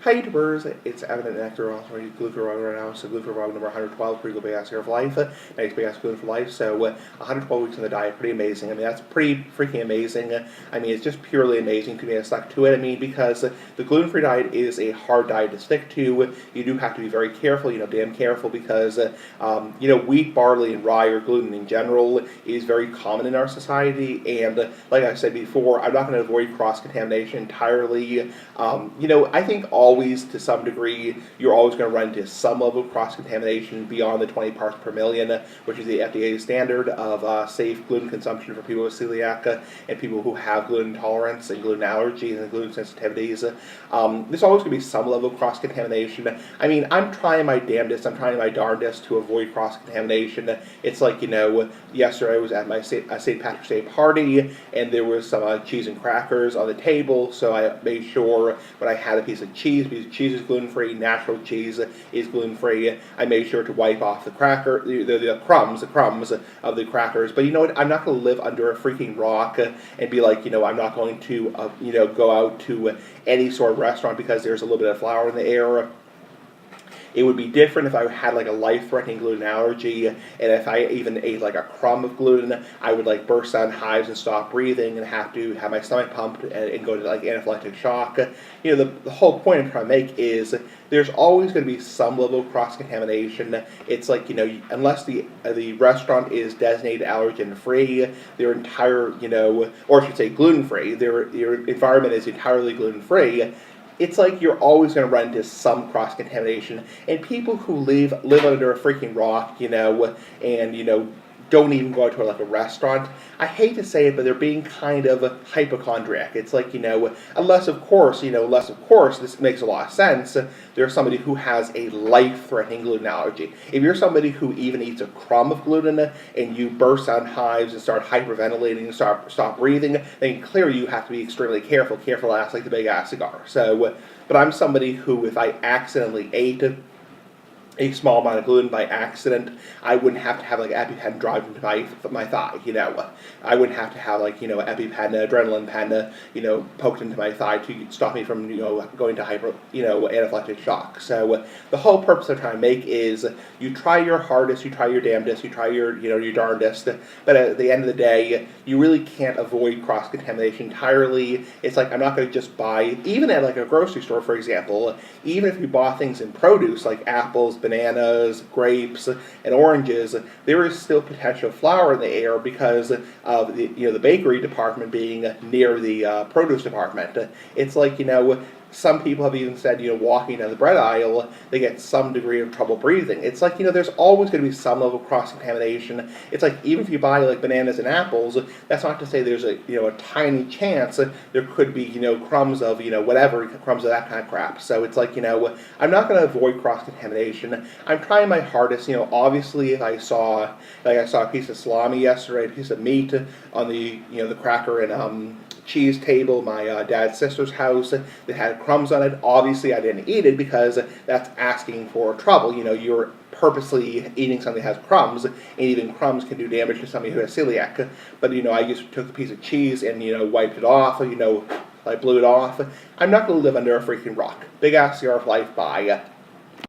Hi YouTubers, it's Evan Nectar, also Gluten right now, so Gluten number 112, pretty good big ass year of life, nice big ass gluten for life, so 112 weeks on the diet, pretty amazing. I mean, that's pretty freaking amazing. I mean, it's just purely amazing to me. I stuck to it. I mean, because the gluten-free diet is a hard diet to stick to. You do have to be very careful, damn careful, because wheat, barley, and rye, or gluten in general, is very common in our society, and like I said before, I'm not going to avoid cross-contamination entirely. I think always, to some degree, you're always going to run into some level of cross-contamination beyond the 20 parts per million, which is the FDA standard of safe gluten consumption for people with celiac and people who have gluten intolerance and gluten allergies and gluten sensitivities. There's always going to be some level of cross-contamination. I mean, I'm trying my damnedest, I'm trying my darndest to avoid cross-contamination. It's like, yesterday I was at my St. Patrick's Day party, and there was some cheese and crackers on the table, so I made sure when I had a piece of cheese, because cheese is gluten-free, natural cheese is gluten-free, I made sure to wipe off the the crumbs of the crackers. But you know what, I'm not going to live under a freaking rock and be like, I'm not going to, go out to any sort of restaurant because there's a little bit of flour in the air. It would be different if I had like a life-threatening gluten allergy, and if I even ate like a crumb of gluten, I would like burst out in hives and stop breathing and have to have my stomach pumped and go to like anaphylactic shock. The whole point I'm trying to make is there's always going to be some level of cross-contamination. It's like, unless the restaurant is designated allergen-free, their entire, or I should say gluten-free, their environment is entirely gluten-free, it's like you're always going to run into some cross-contamination. And people who live under a freaking rock, and, don't even go to like a restaurant, I hate to say it, but they're being kind of hypochondriac. It's like, unless of course, this makes a lot of sense, there's somebody who has a life-threatening gluten allergy. If you're somebody who even eats a crumb of gluten and you burst out in hives and start hyperventilating and stop breathing, then clearly you have to be extremely careful to last like the big ass cigar. So, but I'm somebody who, if I accidentally ate a small amount of gluten by accident, I wouldn't have to have like EpiPen drive into my thigh, I wouldn't have to have like, EpiPen, adrenaline pen, poked into my thigh to stop me from, going to anaphylactic shock. So the whole purpose I'm trying to make is you try your hardest, you try your damnedest, you try your, your darndest, but at the end of the day, you really can't avoid cross-contamination entirely. It's like, I'm not going to just buy, even at like a grocery store, for example, even if you bought things in produce like apples, bananas, grapes, and oranges, there is still potential flour in the air because of the bakery department being near the produce department. It's like, some people have even said, walking down the bread aisle, they get some degree of trouble breathing. It's like, there's always going to be some level of cross-contamination. It's like, even if you buy like bananas and apples, that's not to say there's a tiny chance there could be, crumbs of, whatever, crumbs of that kind of crap. So it's like, I'm not going to avoid cross-contamination. I'm trying my hardest. Obviously, if I saw a piece of salami yesterday, a piece of meat on the, the cracker and cheese table, my dad's sister's house, that had crumbs on it. Obviously, I didn't eat it because that's asking for trouble. You're purposely eating something that has crumbs, and even crumbs can do damage to somebody who has celiac. But, I just took a piece of cheese and, wiped it off, I blew it off. I'm not going to live under a freaking rock. Big ass cigar of life. Bye.